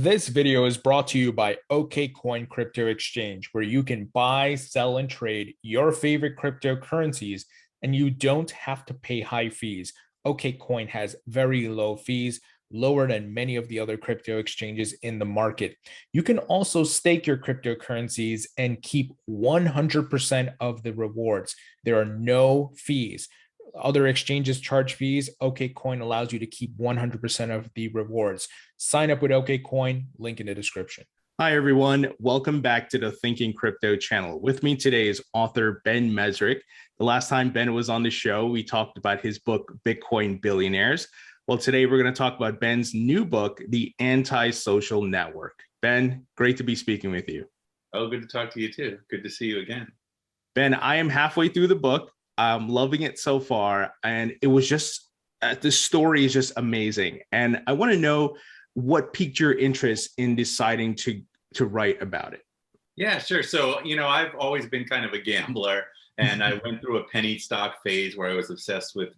This video is brought to you by OKCoin Crypto Exchange, where you can buy, sell, and trade your favorite cryptocurrencies, and you don't have to pay high fees. OKCoin has very low fees, lower than many of the other crypto exchanges in the market. You can also stake your cryptocurrencies and keep 100% of the rewards. There are no fees. Other exchanges charge fees. OKCoin allows you to keep 100% of the rewards. Sign up with OKCoin, link in the description. Hi, everyone. Welcome back to the Thinking Crypto channel. With me today is author Ben Mezrich. The last time Ben was on the show, we talked about his book, Bitcoin Billionaires. Well, today we're going to talk about Ben's new book, The Antisocial Network. Ben, great to be speaking with you. Oh, good to talk to you too. Good to see you again. Ben, I am halfway through the book. I'm loving it so far. And it was just, the story is just amazing. And I want to know what piqued your interest in deciding to write about it. Yeah, sure. So, I've always been kind of a gambler, and I went through a penny stock phase where I was obsessed with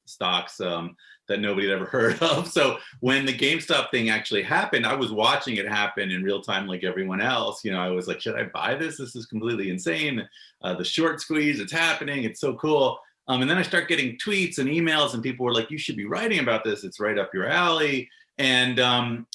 stocks that nobody had ever heard of. So when the GameStop thing actually happened, I was watching it happen in real time like everyone else. I was like, should I buy this? This is completely insane. The short squeeze, it's happening. It's so cool. And then I start getting tweets and emails, and people were like, you should be writing about this. It's right up your alley. And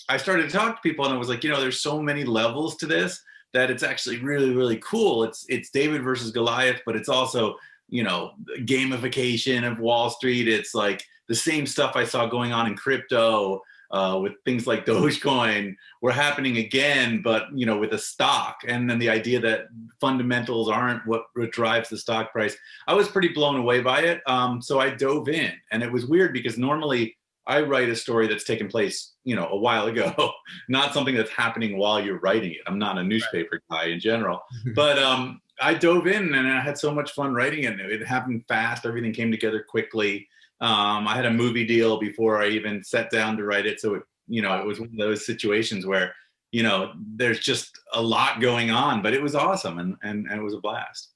I started to talk to people, and I was like, there's so many levels to this that it's actually really, really cool. It's David versus Goliath, but it's also, gamification of Wall Street. It's like the same stuff I saw going on in crypto with things like Dogecoin were happening again, but, with a stock. And then the idea that fundamentals aren't what drives the stock price. I was pretty blown away by it. So I dove in, and it was weird because normally I write a story that's taken place, a while ago, not something that's happening while you're writing it. I'm not a newspaper guy in general, but I dove in and I had so much fun writing it. It happened fast. Everything came together quickly. I had a movie deal before I even sat down to write it. So it was one of those situations where, there's just a lot going on, but it was awesome and it was a blast.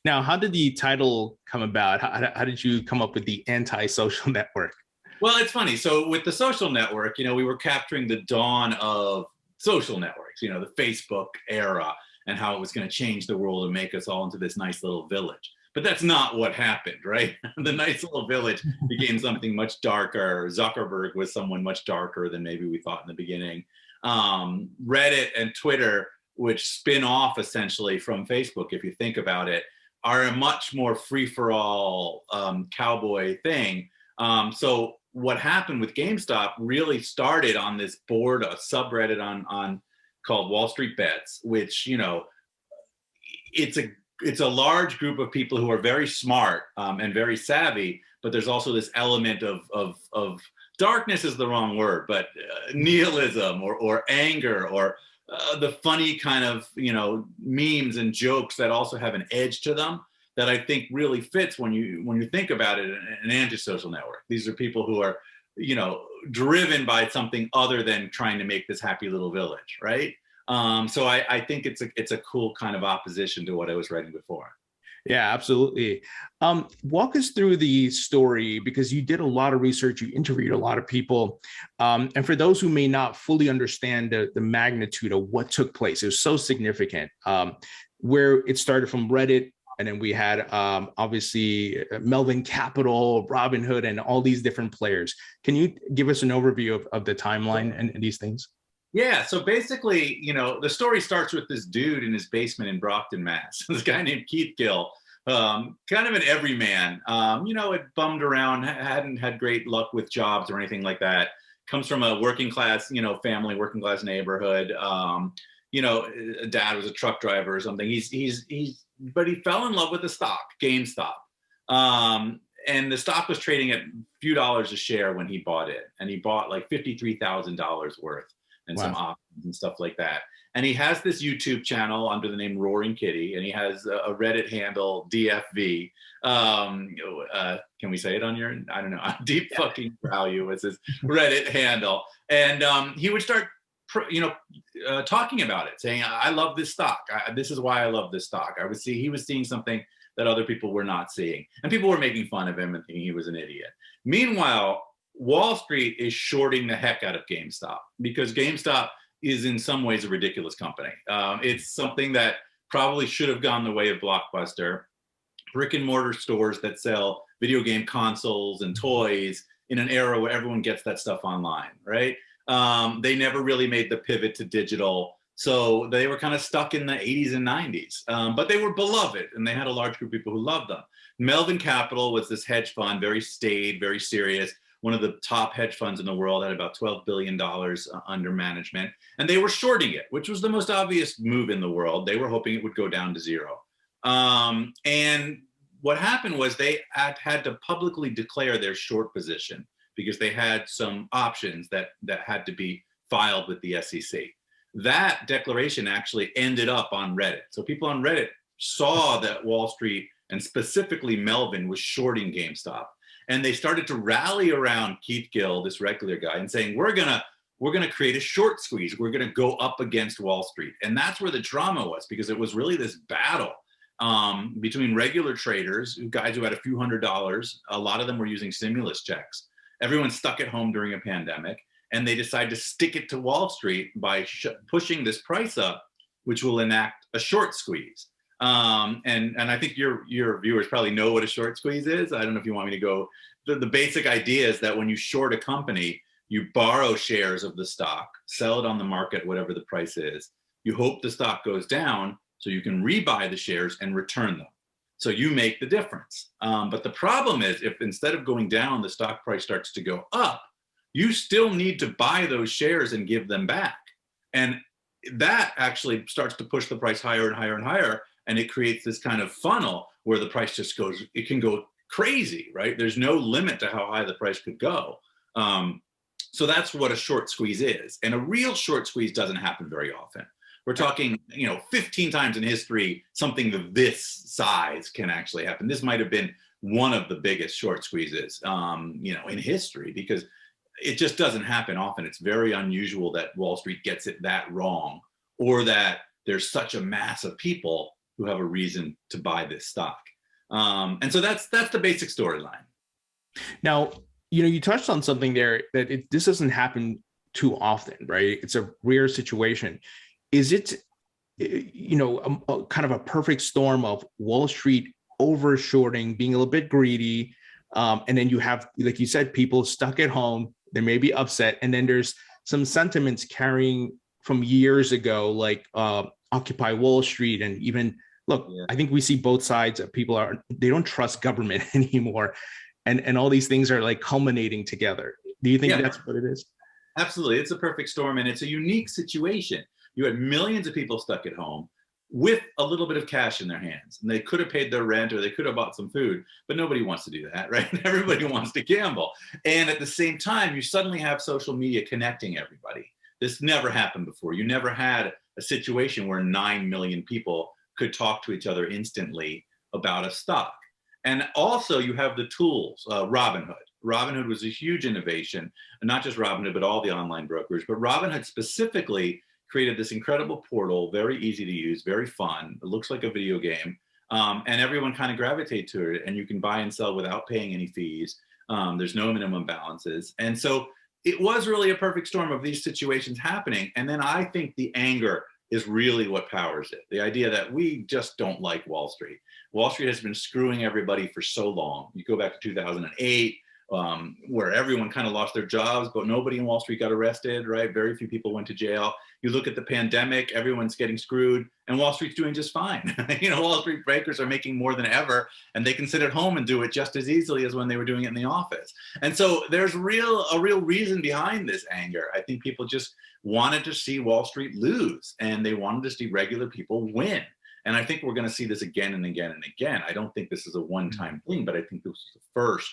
Now, how did the title come about? How did you come up with the Antisocial Network? Well, it's funny. So with the social network, we were capturing the dawn of social networks, the Facebook era, and how it was going to change the world and make us all into this nice little village. But that's not what happened, right? The nice little village became something much darker. Zuckerberg was someone much darker than maybe we thought in the beginning. Reddit and Twitter, which spin off essentially from Facebook, if you think about it, are a much more free-for-all cowboy thing. So what happened with GameStop really started on this board, a subreddit on called Wall Street Bets, which, it's a large group of people who are very smart and very savvy, but there's also this element of darkness is the wrong word, but nihilism or anger or the funny kind of, memes and jokes that also have an edge to them that I think really fits when you think about it, an antisocial network. These are people who are, driven by something other than trying to make this happy little village, right? So I think it's a cool kind of opposition to what I was writing before. Yeah, absolutely. Walk us through the story, because you did a lot of research, you interviewed a lot of people. And for those who may not fully understand the magnitude of what took place, it was so significant, where it started from Reddit. And then we had, obviously, Melvin Capital, Robinhood, and all these different players. Can you give us an overview of the timeline and these things? Yeah. So basically, the story starts with this dude in his basement in Brockton, Mass. This guy named Keith Gill, kind of an everyman, had bummed around, hadn't had great luck with jobs or anything like that. Comes from a working class, family, working class neighborhood. Dad was a truck driver or something. But he fell in love with the stock, GameStop. And the stock was trading at a few dollars a share when he bought it. And he bought like $53,000 worth and some options and stuff like that. And he has this YouTube channel under the name Roaring Kitty, and he has a Reddit handle, DFV. Can we say it on your, I don't know, Deep Fucking Value was his Reddit handle. And he would start talking about it, saying, I love this stock. This is why I love this stock. He was seeing something that other people were not seeing. And people were making fun of him and thinking he was an idiot. Meanwhile, Wall Street is shorting the heck out of GameStop because GameStop is in some ways a ridiculous company. It's something that probably should have gone the way of Blockbuster. Brick and mortar stores that sell video game consoles and toys in an era where everyone gets that stuff online, right? They never really made the pivot to digital. So they were kind of stuck in the 80s and 90s, but they were beloved and they had a large group of people who loved them. Melvin Capital was this hedge fund, very staid, very serious. One of the top hedge funds in the world, had about $12 billion under management. And they were shorting it, which was the most obvious move in the world. They were hoping it would go down to zero. And what happened was they had to publicly declare their short position because they had some options that had to be filed with the SEC. That declaration actually ended up on Reddit. So people on Reddit saw that Wall Street, and specifically Melvin, was shorting GameStop. And they started to rally around Keith Gill, this regular guy, and saying, we're gonna create a short squeeze. We're gonna go up against Wall Street. And that's where the drama was, because it was really this battle between regular traders, guys who had a few $100s. A lot of them were using stimulus checks. Everyone's stuck at home during a pandemic, and they decide to stick it to Wall Street by pushing this price up, which will enact a short squeeze. And I think your viewers probably know what a short squeeze is. I don't know if you want me to go. The basic idea is that when you short a company, you borrow shares of the stock, sell it on the market, whatever the price is. You hope the stock goes down so you can rebuy the shares and return them. So you make the difference. But the problem is, if instead of going down, the stock price starts to go up, you still need to buy those shares and give them back. And that actually starts to push the price higher and higher and higher. And it creates this kind of funnel where the price just goes, it can go crazy, right? There's no limit to how high the price could go. So that's what a short squeeze is. And a real short squeeze doesn't happen very often. We're talking, 15 times in history, something of this size can actually happen. This might have been one of the biggest short squeezes, in history, because it just doesn't happen often. It's very unusual that Wall Street gets it that wrong, or that there's such a mass of people who have a reason to buy this stock. And so that's the basic storyline. Now, you touched on something there that this doesn't happen too often, right? It's a rare situation. Is it, kind of a perfect storm of Wall Street over-shorting, being a little bit greedy, and then you have, like you said, people stuck at home, they may be upset, and then there's some sentiments carrying from years ago, like Occupy Wall Street, and even, look, yeah. I think we see both sides of people they don't trust government anymore, and all these things are like culminating together. Do you think that's what it is? Absolutely. It's a perfect storm, and it's a unique situation. You had millions of people stuck at home with a little bit of cash in their hands, and they could have paid their rent or they could have bought some food, but nobody wants to do that, right? Everybody wants to gamble. And at the same time, you suddenly have social media connecting everybody. This never happened before. You never had a situation where 9 million people could talk to each other instantly about a stock. And also you have the tools, Robinhood. Robinhood was a huge innovation, and not just Robinhood, but all the online brokers. But Robinhood specifically created this incredible portal, very easy to use, very fun. It looks like a video game, and everyone kind of gravitates to it. And you can buy and sell without paying any fees. There's no minimum balances. And so it was really a perfect storm of these situations happening. And then I think the anger is really what powers it. The idea that we just don't like Wall Street. Wall Street has been screwing everybody for so long. You go back to 2008, where everyone kind of lost their jobs, but nobody in Wall Street got arrested, right? Very few people went to jail. You look at the pandemic, everyone's getting screwed, and Wall Street's doing just fine. Wall Street bankers are making more than ever, and they can sit at home and do it just as easily as when they were doing it in the office. And so there's a real reason behind this anger. I think people just wanted to see Wall Street lose, and they wanted to see regular people win. And I think we're going to see this again and again and again. I don't think this is a one-time thing, but I think this is the first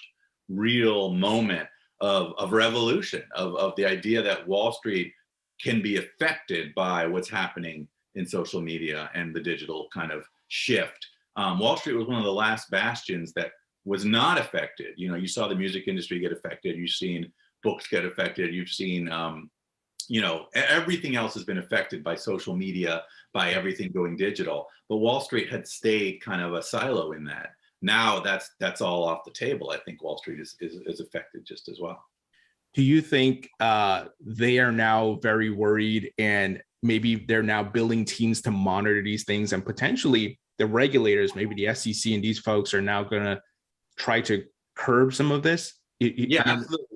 real moment of revolution, of the idea that Wall Street can be affected by what's happening in social media and the digital kind of shift. Wall Street was one of the last bastions that was not affected. You saw the music industry get affected. You've seen books get affected. You've seen, everything else has been affected by social media, by everything going digital. But Wall Street had stayed kind of a silo in that. Now that's all off the table. I think Wall Street is affected just as well. Do you think they are now very worried, and maybe they're now building teams to monitor these things, and potentially the regulators, maybe the SEC and these folks, are now going to try to curb some of this? Yeah, absolutely.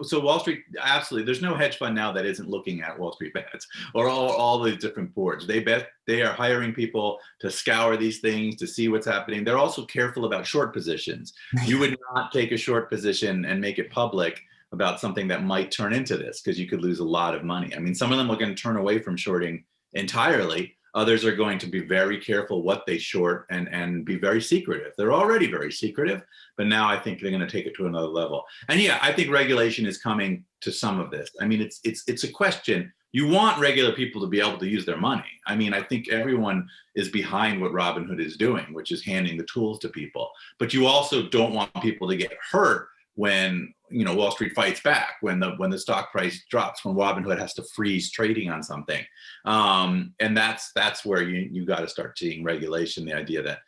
So Wall Street, absolutely. There's no hedge fund now that isn't looking at Wall Street bets or all these different boards. They are hiring people to scour these things to see what's happening. They're also careful about short positions. You would not take a short position and make it public about something that might turn into this, because you could lose a lot of money. I mean, some of them are going to turn away from shorting entirely. Others are going to be very careful what they short and be very secretive. They're already very secretive, but now I think they're going to take it to another level. And yeah, I think regulation is coming to some of this. I mean, it's a question. You want regular people to be able to use their money. I mean, I think everyone is behind what Robinhood is doing, which is handing the tools to people. But you also don't want people to get hurt when, you know, Wall Street fights back, when the stock price drops, when Robinhood has to freeze trading on something. And that's where you got to start seeing regulation, the idea that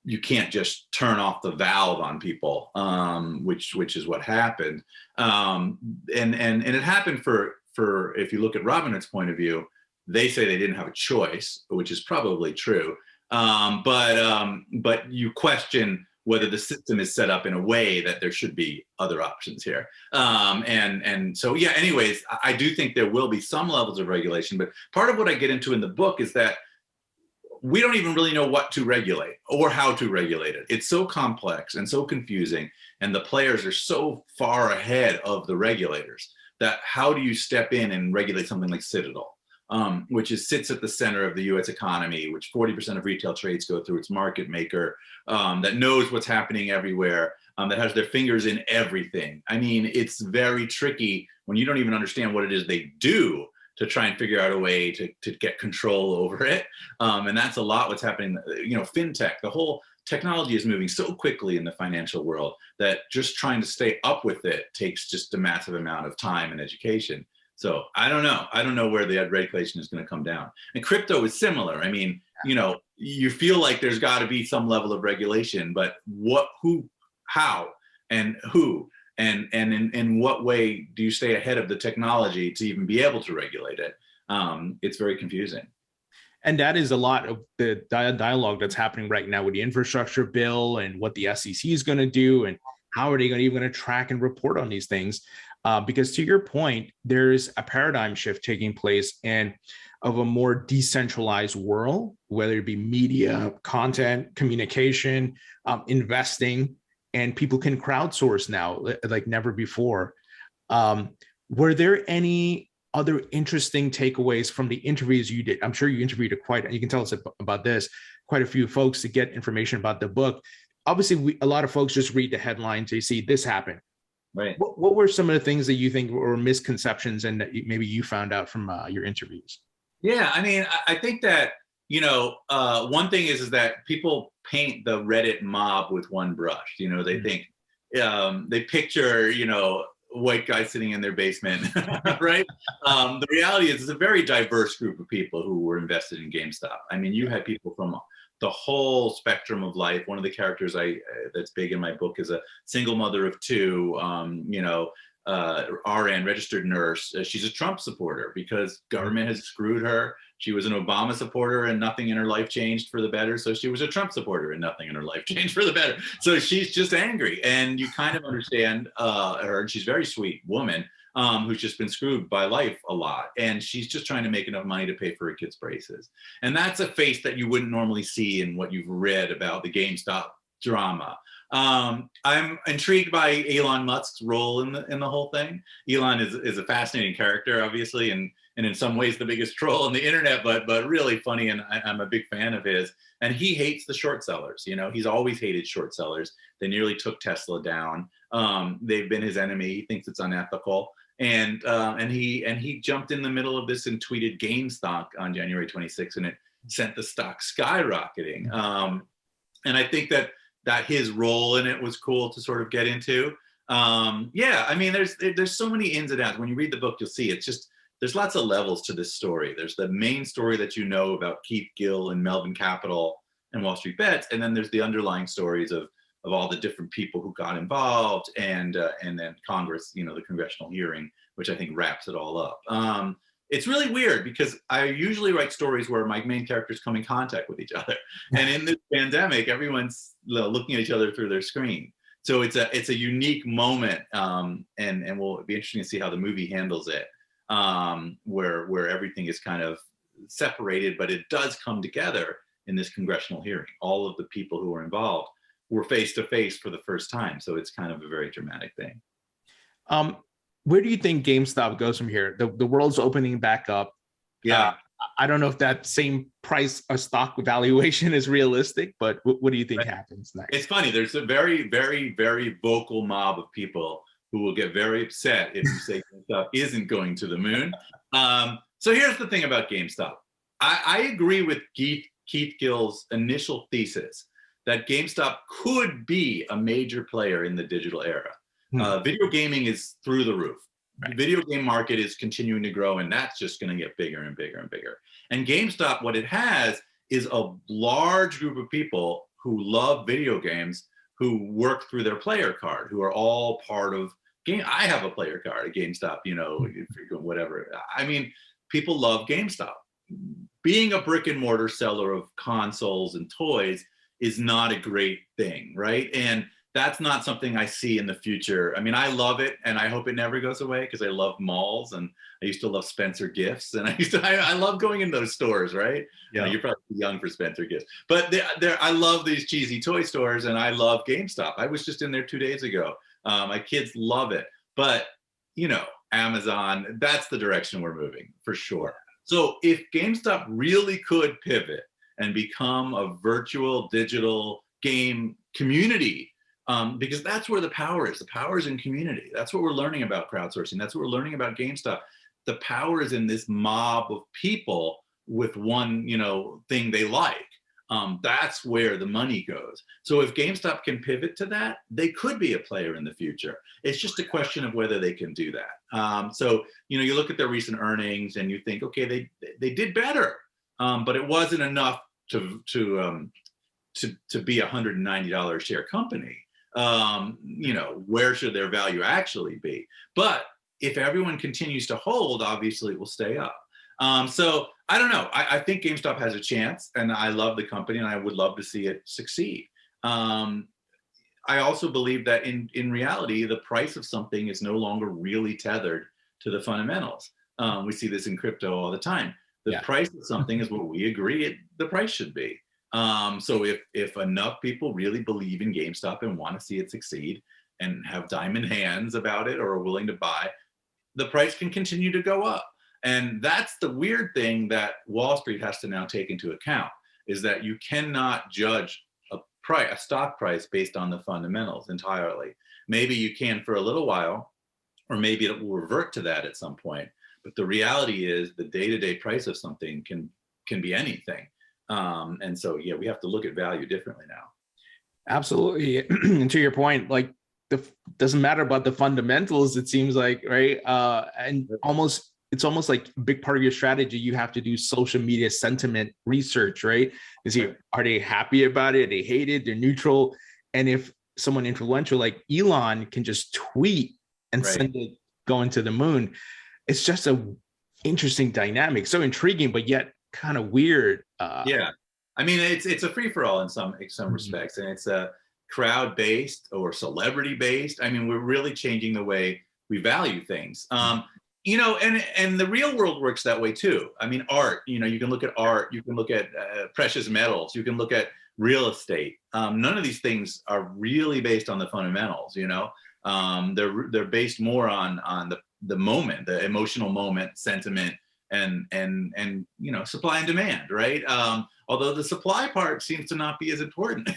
you can't just turn off the valve on people, which is what happened. And it happened for, if you look at Robinhood's point of view, they say they didn't have a choice, which is probably true. But you question whether the system is set up in a way that there should be other options here. And so, yeah, anyways, I do think there will be some levels of regulation, but part of what I get into in the book is that we don't even really know what to regulate or how to regulate it. It's so complex and so confusing, and the players are so far ahead of the regulators that how do you step in and regulate something like Citadel? Which sits at the center of the U.S. economy, which 40% of retail trades go through its market maker, that knows what's happening everywhere, that has their fingers in everything. I mean, it's very tricky when you don't even understand what it is they do to try and figure out a way to get control over it. And that's a lot what's happening. You know, fintech, the whole technology is moving so quickly in the financial world that just trying to stay up with it takes just a massive amount of time and education. So I don't know. I don't know where the regulation is going to come down. And crypto is similar. I mean, you know, you feel like there's got to be some level of regulation, but what, who, how, and who, and in what way do you stay ahead of the technology to even be able to regulate it? It's very confusing. And that is a lot of the dialogue that's happening right now with the infrastructure bill and what the SEC is going to do, and how are they even going to track and report on these things? Because to your point, there's a paradigm shift taking place, and of a more decentralized world, whether it be media, content, communication, investing, and people can crowdsource now like never before. Were there any other interesting takeaways from the interviews you did? I'm sure you interviewed you can tell us about this, quite a few folks to get information about the book. Obviously, a lot of folks just read the headlines, they see this happened. Right. What were some of the things that you think were misconceptions and that maybe you found out from your interviews? Yeah, I mean, I think that, you know, one thing is that people paint the Reddit mob with one brush. You know, they think, they picture, you know, white guys sitting in their basement, right? The reality is it's a very diverse group of people who were invested in GameStop. I mean, you had people from the whole spectrum of life. One of the characters that's big in my book is a single mother of two, you know, RN, registered nurse. She's a Trump supporter because government has screwed her. She was an Obama supporter and nothing in her life changed for the better. So she was a Trump supporter and nothing in her life changed for the better. So she's just angry, and you kind of understand her. And she's a very sweet woman who's just been screwed by life a lot. And she's just trying to make enough money to pay for her kids' braces. And that's a face that you wouldn't normally see in what you've read about the GameStop drama. I'm intrigued by Elon Musk's role in the whole thing. Elon is a fascinating character, obviously, and in some ways the biggest troll on the internet, but really funny, and I'm a big fan of his. And he hates the short sellers. You know, he's always hated short sellers. They nearly took Tesla down. They've been his enemy. He thinks it's unethical. And he jumped in the middle of this and tweeted GameStop on January 26th, and it sent the stock skyrocketing. And I think that his role in it was cool to sort of get into. Yeah, I mean, there's so many ins and outs. When you read the book, you'll see it's just, there's lots of levels to this story. There's the main story that you know about Keith Gill and Melvin Capital and Wall Street Bets, and then there's the underlying stories of all the different people who got involved, and then Congress, the congressional hearing, which I think wraps it all up. It's really weird because I usually write stories where my main characters come in contact with each other, and in this pandemic, everyone's looking at each other through their screen. So it's a unique moment, and will be interesting to see how the movie handles it, where everything is kind of separated, but it does come together in this congressional hearing. All of the people who were involved were face to face for the first time, so it's kind of a very dramatic thing. Where do you think GameStop goes from here? The world's opening back up. Yeah. I don't know if that same price or stock valuation is realistic, but what do you think happens next? It's funny. There's a very, very, very vocal mob of people who will get very upset if you say GameStop isn't going to the moon. So here's the thing about GameStop. I agree with Keith Gill's initial thesis that GameStop could be a major player in the digital era. Video gaming is through the roof. The video game market is continuing to grow, and that's just going to get bigger and bigger and bigger. And GameStop, what it has is a large group of people who love video games, who work through their player card, who are all part of game. I have a player card at GameStop, whatever. I mean, people love GameStop. Being a brick and mortar seller of consoles and toys is not a great thing, right? And that's not something I see in the future. I mean, I love it, and I hope it never goes away because I love malls, and I used to love Spencer Gifts, and I love going in those stores, right? Yeah, you're probably too young for Spencer Gifts, but I love these cheesy toy stores, and I love GameStop. I was just in there 2 days ago. My kids love it, but Amazon, that's the direction we're moving for sure. So if GameStop really could pivot and become a virtual digital game community, because that's where the power is. The power is in community. That's what we're learning about crowdsourcing. That's what we're learning about GameStop. The power is in this mob of people with one, thing they like. That's where the money goes. So if GameStop can pivot to that, they could be a player in the future. It's just a question of whether they can do that. So you look at their recent earnings and you think, okay, they did better, but it wasn't enough to be a $190 a share company. Where should their value actually be? But if everyone continues to hold, obviously it will stay up. So I don't know. I think GameStop has a chance, and I love the company, and I would love to see it succeed. I also believe that in reality, the price of something is no longer really tethered to the fundamentals. We see this in crypto all the time. The price of something is what we agree the price should be. So if enough people really believe in GameStop and want to see it succeed and have diamond hands about it or are willing to buy, the price can continue to go up. And that's the weird thing that Wall Street has to now take into account, is that you cannot judge a stock price based on the fundamentals entirely. Maybe you can for a little while, or maybe it will revert to that at some point. But the reality is the day-to-day price of something can be anything. And so, we have to look at value differently now. Absolutely. And to your point, like doesn't matter about the fundamentals, it seems like, right? And it's almost like a big part of your strategy. You have to do social media sentiment research, right? Are they happy about it? They hate it? They're neutral. And if someone influential like Elon can just tweet and send it going to the moon, it's just a interesting dynamic. So intriguing, but yet kind of weird. I mean, it's a free-for-all in some respects, and it's a crowd-based or celebrity-based. I mean, we're really changing the way we value things. And the real world works that way too. I mean, art, you can look at art, you can look at precious metals, you can look at real estate. None of these things are really based on the fundamentals, they're based more on the moment, the emotional moment, sentiment, and supply and demand, right? Although the supply part seems to not be as important,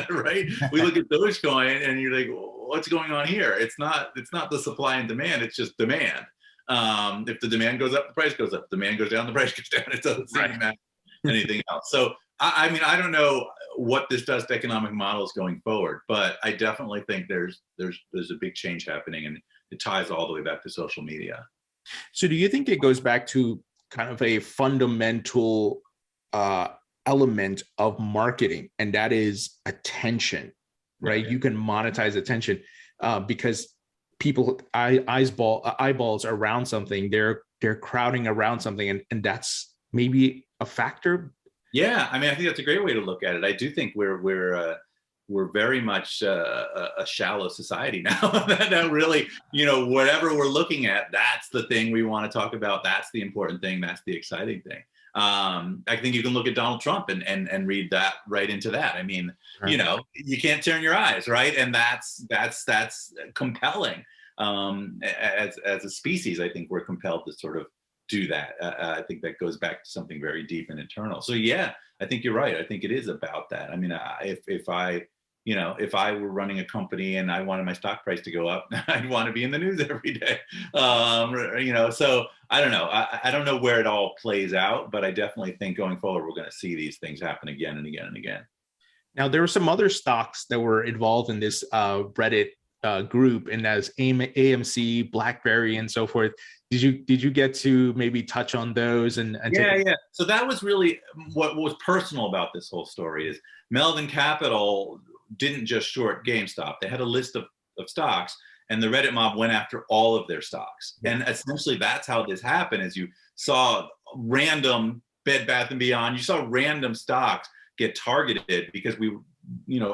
right? We look at Dogecoin and you're like, what's going on here? It's not the supply and demand, it's just demand. If the demand goes up, the price goes up. Demand goes down, the price goes down. It doesn't seem to matter anything else. So, I mean, I don't know what this does to economic models going forward, but I definitely think there's a big change happening, and it ties all the way back to social media. So do you think it goes back to kind of a fundamental element of marketing, and that is attention? right? You can monetize attention because people eyeballs around something. They're crowding around something, and that's maybe a factor. Yeah, I mean, I think that's a great way to look at it. I do think we're very much a shallow society now. That really, whatever we're looking at, that's the thing we want to talk about. That's the important thing. That's the exciting thing. I think you can look at Donald Trump and read that right into that. I mean, right. You can't turn your eyes, right? And that's compelling. As a species, I think we're compelled to sort of do that. I think that goes back to something very deep and internal. So yeah, I think you're right. I think it is about that. I mean, if I were running a company and I wanted my stock price to go up, I'd want to be in the news every day. So I don't know. I don't know where it all plays out, but I definitely think going forward, we're going to see these things happen again and again and again. Now, there were some other stocks that were involved in this Reddit group, and as AMC, BlackBerry, and so forth. Did you get to maybe touch on those? Yeah. So that was really what was personal about this whole story is Melvin Capital didn't just short GameStop. They had a list of stocks, and the Reddit mob went after all of their stocks. Yeah. And essentially that's how this happened, is you saw random Bed Bath & Beyond, you saw random stocks get targeted because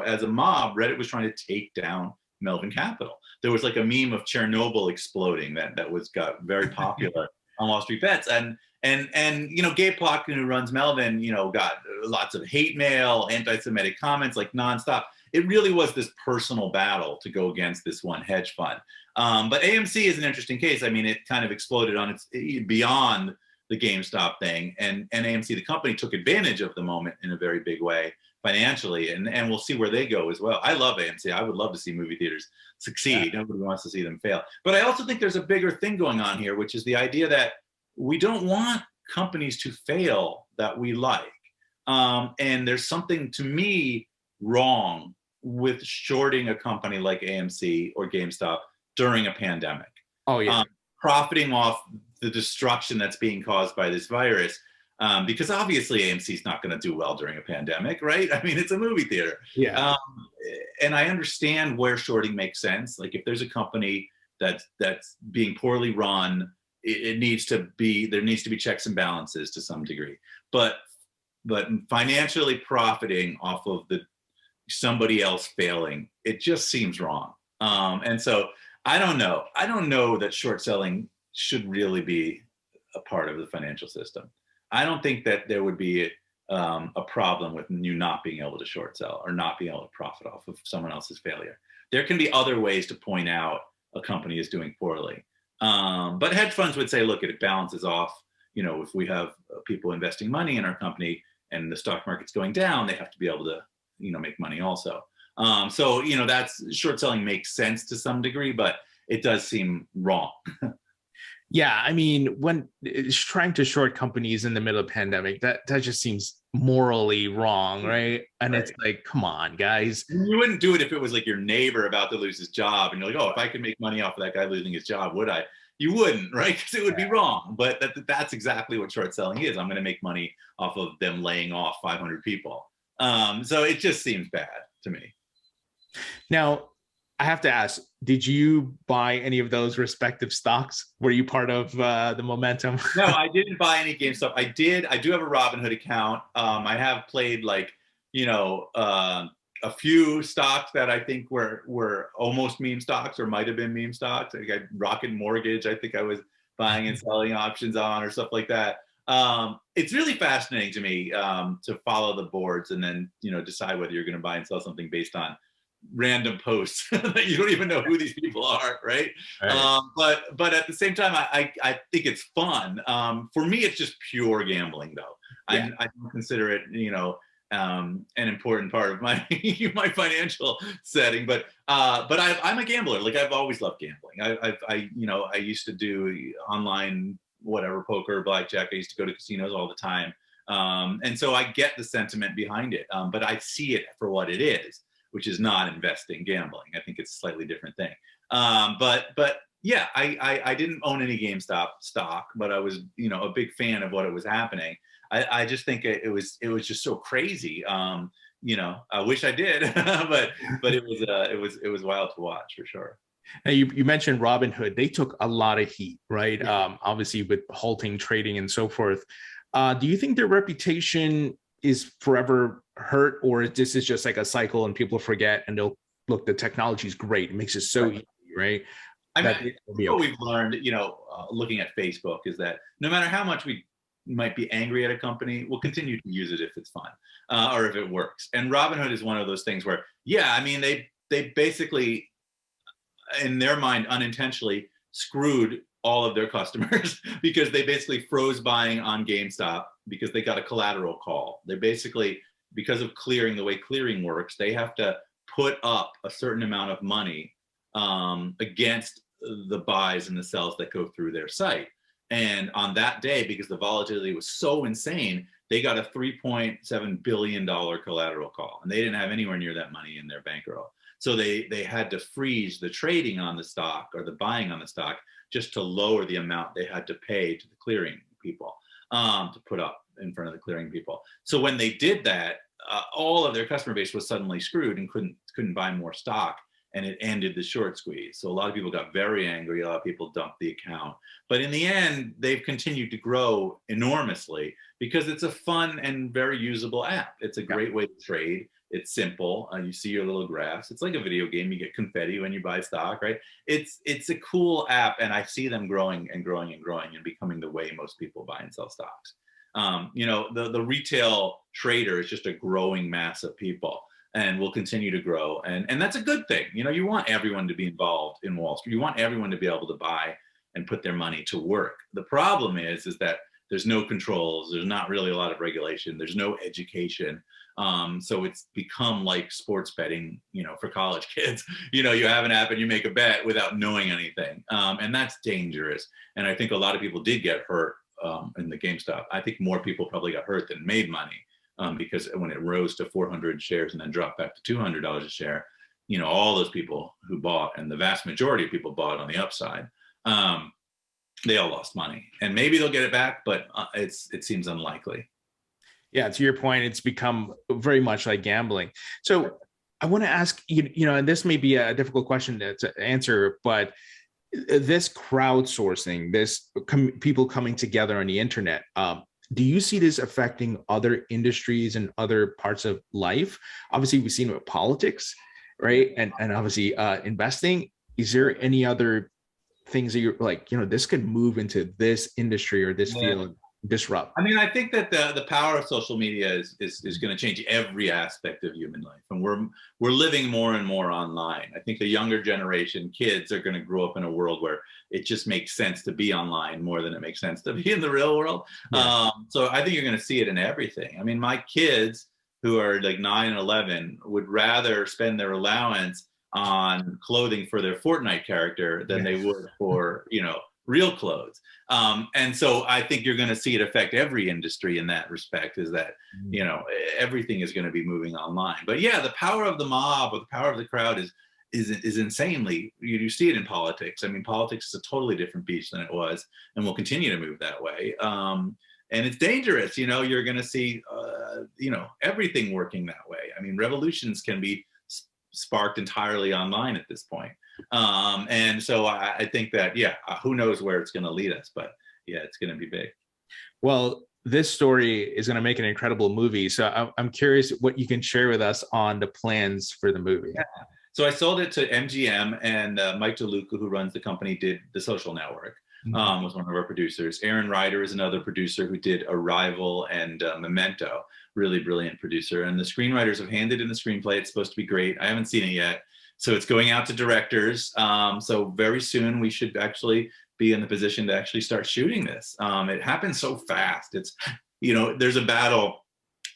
as a mob, Reddit was trying to take down Melvin Capital. There was like a meme of Chernobyl exploding that got very popular on Wall Street Bets. And Gabe Plotkin, who runs Melvin, got lots of hate mail, anti-Semitic comments, like nonstop. It really was this personal battle to go against this one hedge fund. But AMC is an interesting case. I mean, it kind of exploded on its beyond the GameStop thing, and AMC, the company, took advantage of the moment in a very big way financially, and we'll see where they go as well. I love AMC. I would love to see movie theaters succeed. Yeah. Nobody wants to see them fail. But I also think there's a bigger thing going on here, which is the idea that we don't want companies to fail that we like. And there's something, to me, wrong with shorting a company like AMC or GameStop during a pandemic. Oh, yeah. Profiting off the destruction that's being caused by this virus. Because obviously AMC is not going to do well during a pandemic, right? I mean, it's a movie theater. Yeah. And I understand where shorting makes sense. Like if there's a company that's being poorly run, there needs to be checks and balances to some degree. But financially profiting off of somebody else failing, it just seems wrong. And so I don't know. I don't know that short selling should really be a part of the financial system. I don't think that there would be a problem with you not being able to short sell or not being able to profit off of someone else's failure. There can be other ways to point out a company is doing poorly. But hedge funds would say, look, it balances off. If we have people investing money in our company and the stock market's going down, they have to be able to, make money also. So that's short selling makes sense to some degree, but it does seem wrong. Yeah, I mean, when it's trying to short companies in the middle of the pandemic, that just seems morally wrong, right? And right. It's like, come on, guys. You wouldn't do it if it was like your neighbor about to lose his job, and you're like, oh, if I could make money off of that guy losing his job, would I? You wouldn't, right? Because it would be wrong. But that's exactly what short selling is. I'm going to make money off of them laying off 500 people. So it just seems bad to me. Now, I have to ask, did you buy any of those respective stocks? Were you part of the momentum? No, I didn't buy any GameStop. I do have a Robinhood account. I have played a few stocks that I think were almost meme stocks or might have been meme stocks. Like Rocket Mortgage, I think I was buying and selling options on or stuff like that. It's really fascinating to me to follow the boards and then, decide whether you're going to buy and sell something based on random posts that you don't even know who these people are, right? But at the same time, I think it's fun. For me, it's just pure gambling, though. Yeah. I don't consider it, an important part of my my financial setting. But I'm a gambler. Like I've always loved gambling. I used to do online poker, blackjack. I used to go to casinos all the time, and so I get the sentiment behind it. But I see it for what it is, which is not investing, gambling. I think it's a slightly different thing. But yeah, I didn't own any GameStop stock, but I was, a big fan of what was happening. I just think it was just so crazy. I wish I did, but it was wild to watch for sure. Now you mentioned Robinhood. They took a lot of heat, right? Obviously with halting trading and so forth. Do you think their reputation is forever hurt, or this is just like a cycle and people forget and they'll look, the technology is great. It makes it so easy, right? I mean, what we've learned, looking at Facebook, is that no matter how much we might be angry at a company, we'll continue to use it if it's fun or if it works. And Robinhood is one of those things where, I mean, they basically, in their mind, unintentionally screwed all of their customers because they basically froze buying on GameStop because they got a collateral call. They basically, because of clearing, the way clearing works, they have to put up a certain amount of money against the buys and the sells that go through their site. And on that day, because the volatility was so insane, they got a $3.7 billion collateral call, and they didn't have anywhere near that money in their bankroll. So they had to freeze the trading on the stock or the buying on the stock just to lower the amount they had to pay to the clearing people to put up in front of the clearing people. So when they did that, all of their customer base was suddenly screwed and couldn't buy more stock, and it ended the short squeeze. So a lot of people got very angry. A lot of people dumped the account. But in the end, they've continued to grow enormously because it's a fun and very usable app. It's a great way to trade. It's simple. You see your little graphs. It's like a video game. You get confetti when you buy stock, right? It's a cool app, and I see them growing and growing and growing and becoming the way most people buy and sell stocks. The retail trader is just a growing mass of people and will continue to grow. And that's a good thing. You want everyone to be involved in Wall Street. You want everyone to be able to buy and put their money to work. The problem is that there's no controls. There's not really a lot of regulation. There's no education. So it's become like sports betting, for college kids. You have an app and you make a bet without knowing anything. And that's dangerous. And I think a lot of people did get hurt in the GameStop. I think more people probably got hurt than made money because when it rose to 400 shares and then dropped back to $200 a share, all those people who bought, and the vast majority of people bought on the upside, they all lost money. And maybe they'll get it back, but it seems unlikely. Yeah, to your point, it's become very much like gambling. So I want to ask you, and this may be a difficult question to answer, but this crowdsourcing, this people coming together on the internet, do you see this affecting other industries and other parts of life? Obviously, we've seen it with politics, right? And obviously investing. Is there any other things that you're like, this could move into this industry or this field? Disrupt? I mean, I think that the power of social media is going to change every aspect of human life, and we're living more and more online. I think the younger generation, kids, are going to grow up in a world where it just makes sense to be online more than it makes sense to be in the real world. Yeah. So I think you're going to see it in everything. I mean, my kids who are like 9 and 11 would rather spend their allowance on clothing for their Fortnite character than they would for real clothes. And so I think you're going to see it affect every industry in that respect, is that, everything is going to be moving online. But yeah, the power of the mob or the power of the crowd is insanely, you see it in politics. I mean, politics is a totally different beast than it was, and will continue to move that way. And it's dangerous. You're going to see, everything working that way. I mean, revolutions can be sparked entirely online at this point. And so I think that, who knows where it's going to lead us, but it's going to be big. Well, this story is going to make an incredible movie. So I'm curious what you can share with us on the plans for the movie. Yeah. So I sold it to MGM, and Mike DeLuca, who runs the company, did The Social Network, was one of our producers. Aaron Ryder is another producer who did Arrival and Memento, really brilliant producer. And the screenwriters have handed in the screenplay. It's supposed to be great. I haven't seen it yet. So it's going out to directors. So very soon we should actually be in the position to actually start shooting this. It happens so fast. It's, there's a battle.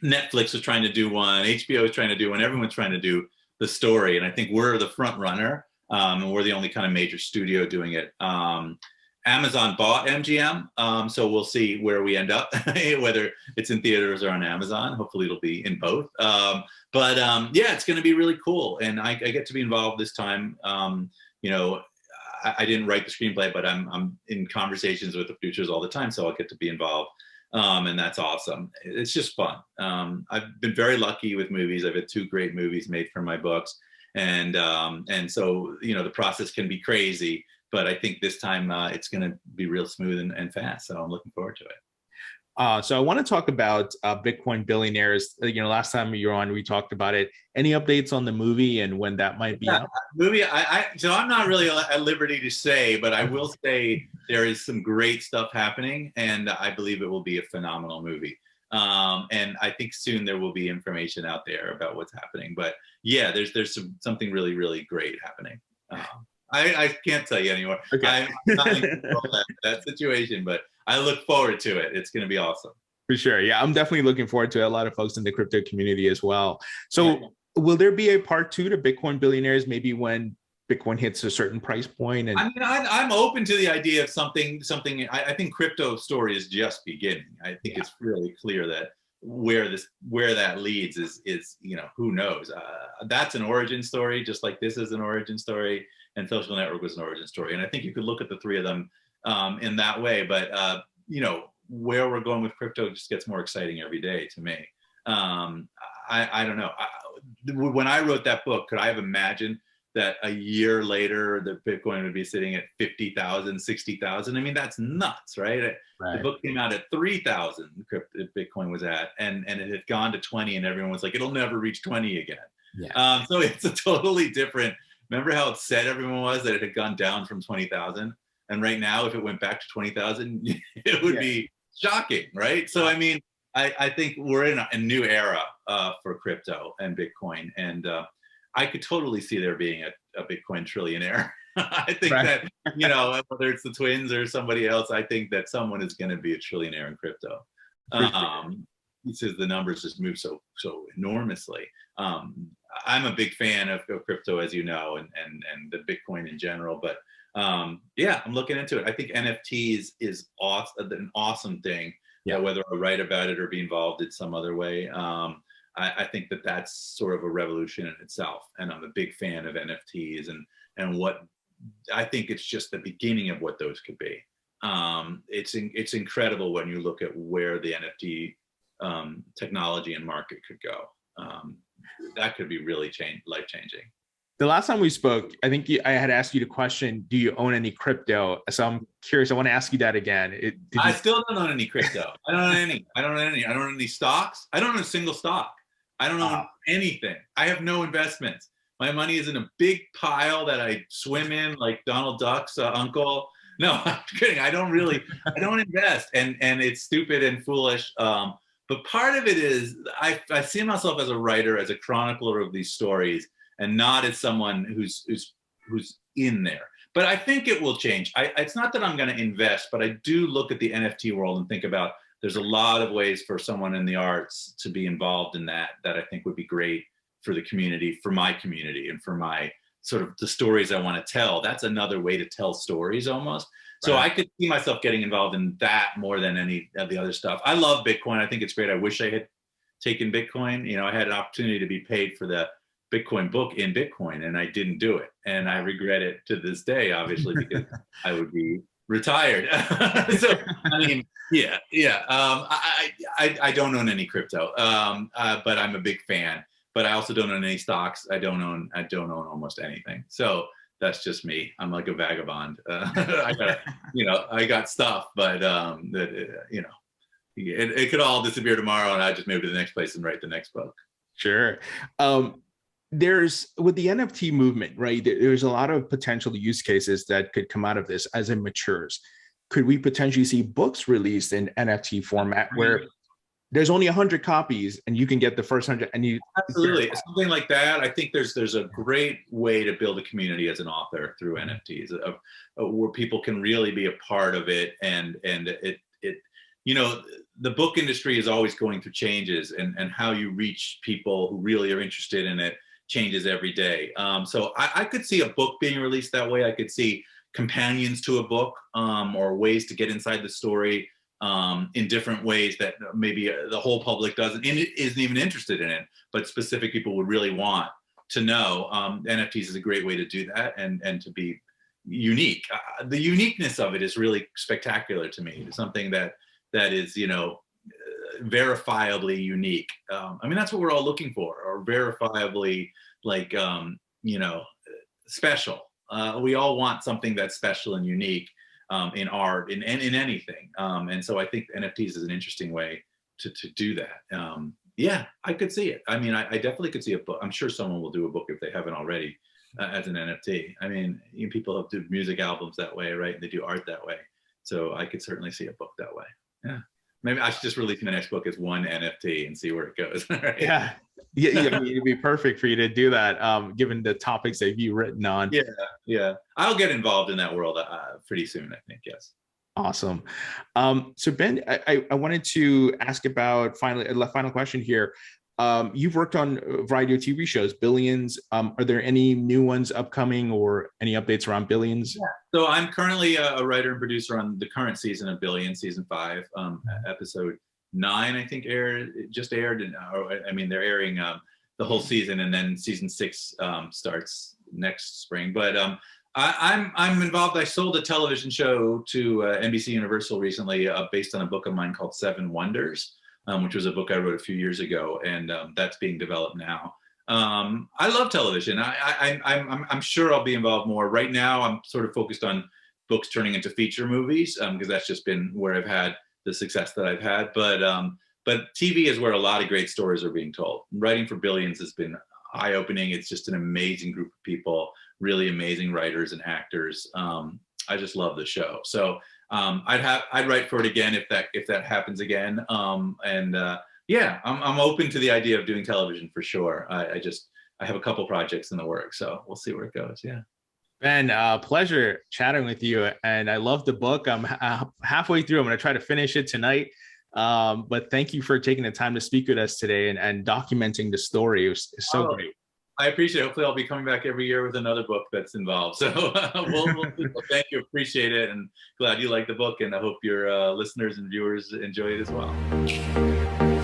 Netflix is trying to do one, HBO is trying to do one, everyone's trying to do the story. And I think we're the front runner, and we're the only kind of major studio doing it. Amazon bought MGM, so we'll see where we end up, whether it's in theaters or on Amazon. Hopefully it'll be in both. But it's going to be really cool. And I get to be involved this time. I didn't write the screenplay, but I'm in conversations with the producers all the time, so I'll get to be involved. And that's awesome. It's just fun. I've been very lucky with movies. I've had 2 great movies made from my books, and so the process can be crazy, but I think this time it's going to be real smooth and fast. So I'm looking forward to it. So I want to talk about Bitcoin Billionaires. Last time you were on, we talked about it. Any updates on the movie and when that might be out? Movie, so I'm not really at liberty to say, but I will say there is some great stuff happening, and I believe it will be a phenomenal movie. And I think soon there will be information out there about what's happening. But yeah, there's something really, really great happening. I can't tell you anymore. Okay. I'm not in control of that situation, but I look forward to it. It's going to be awesome. For sure. Yeah, I'm definitely looking forward to it. A lot of folks in the crypto community as well. So will there be a part 2 to Bitcoin Billionaires, maybe when Bitcoin hits a certain price point? And I'm open to the idea of something. I think crypto story is just beginning. I think it's really clear that where that leads is who knows. That's an origin story, just like this is an origin story, and Social Network was an origin story. And I think you could look at the 3 of them in that way. But where we're going with crypto just gets more exciting every day to me. I don't know. When I wrote that book, could I have imagined that a year later the Bitcoin would be sitting at 50,000, 60,000? I mean, that's nuts, right? The book came out at 3,000. Bitcoin was at, and it had gone to 20, and everyone was like, it'll never reach 20 again. Yeah. So it's a totally different. Remember how upset everyone was that it had gone down from 20,000? And right now, if it went back to 20,000, it would be shocking, right? So, I mean, I think we're in a new era for crypto and Bitcoin. And I could totally see there being a Bitcoin trillionaire. I think that, whether it's the twins or somebody else, I think that someone is going to be a trillionaire in crypto. He says the numbers just move so enormously. I'm a big fan of crypto, as you know, and the Bitcoin in general, but I'm looking into it. I think NFTs is an awesome thing. Whether I write about it or be involved in some other way, I think that that's sort of a revolution in itself. And I'm a big fan of NFTs and what I think it's just the beginning of what those could be. It's incredible when you look at where the NFT technology and market could go. That could be really life-changing. The last time we spoke, I think I had asked you the question, do you own any crypto? So I'm curious, I want to ask you that again. I still don't own any crypto. I don't own any. I don't own any stocks. I don't own a single stock. I don't own anything. I have no investments. My money is in a big pile that I swim in like Donald Duck's uncle. No, I'm kidding. I don't invest. And it's stupid and foolish. But part of it is I see myself as a writer, as a chronicler of these stories, and not as someone who's in there. But I think it will change. It's not that I'm going to invest, but I do look at the NFT world and think about there's a lot of ways for someone in the arts to be involved in that I think would be great for the community, for my community, and for my sort of the stories I want to tell. That's another way to tell stories almost. So I could see myself getting involved in that more than any of the other stuff. I love Bitcoin. I think it's great. I wish I had taken Bitcoin. I had an opportunity to be paid for the Bitcoin book in Bitcoin, and I didn't do it. And I regret it to this day, obviously, because I would be retired. So, I mean, I don't own any crypto, but I'm a big fan. But I also don't own any stocks. I don't own almost anything. So that's just me. I'm like a vagabond. I got stuff, but it could all disappear tomorrow, and I just move to the next place and write the next book. Sure. There's with the NFT movement, right? There's a lot of potential use cases that could come out of this as it matures. Could we potentially see books released in NFT format where there's only 100 copies and you can get the first 100 and you absolutely something like that? I think there's a great way to build a community as an author through NFTs where people can really be a part of it, and it the book industry is always going through changes, and how you reach people who really are interested in it changes every day. So I could see a book being released that way. I could see companions to a book, or ways to get inside the story in different ways that maybe the whole public isn't even interested in it, but specific people would really want to know. NFTs is a great way to do that and to be unique. The uniqueness of it is really spectacular to me. It's something that that is, you know, verifiably unique. I mean, that's what we're all looking for, or verifiably, like, you know, special. We all want something that's special and unique in art, in anything. And so I think NFTs is an interesting way to do that. Yeah, I could see it. I mean, I definitely could see a book. I'm sure someone will do a book if they haven't already as an NFT. I mean, people have do music albums that way, right? And they do art that way. So I could certainly see a book that way. Yeah. Maybe I should just release my next book as one NFT and see where it goes. Right? Yeah. Yeah, I mean, it'd be perfect for you to do that, given the topics that you've written on. Yeah, yeah. I'll get involved in that world pretty soon, I think, yes. Awesome. So Ben, I wanted to ask about a final question here. You've worked on a variety of TV shows, Billions. Are there any new ones upcoming or any updates around Billions? Yeah. So I'm currently a writer and producer on the current season of Billions, season 5, episode 9, I think just aired. And I mean, they're airing the whole season, and then season 6 starts next spring. But I'm involved. I sold a television show to NBC Universal recently, based on a book of mine called 7 Wonders, which was a book I wrote a few years ago, and that's being developed now. I love television. I'm sure I'll be involved more. Right now, I'm sort of focused on books turning into feature movies, because that's just been where I've had the success that I've had. But TV is where a lot of great stories are being told. Writing for Billions has been eye-opening. It's just an amazing group of people, really amazing writers and actors. I just love the show. So I'd write for it again if that happens again. Yeah, I'm open to the idea of doing television for sure. I have a couple projects in the works, so we'll see where it goes. Yeah. Ben, pleasure chatting with you. And I love the book. I'm halfway through. I'm going to try to finish it tonight. But thank you for taking the time to speak with us today and documenting the story. It was so great. I appreciate it. Hopefully I'll be coming back every year with another book that's involved. So we'll thank you. Appreciate it. And glad you like the book. And I hope your listeners and viewers enjoy it as well.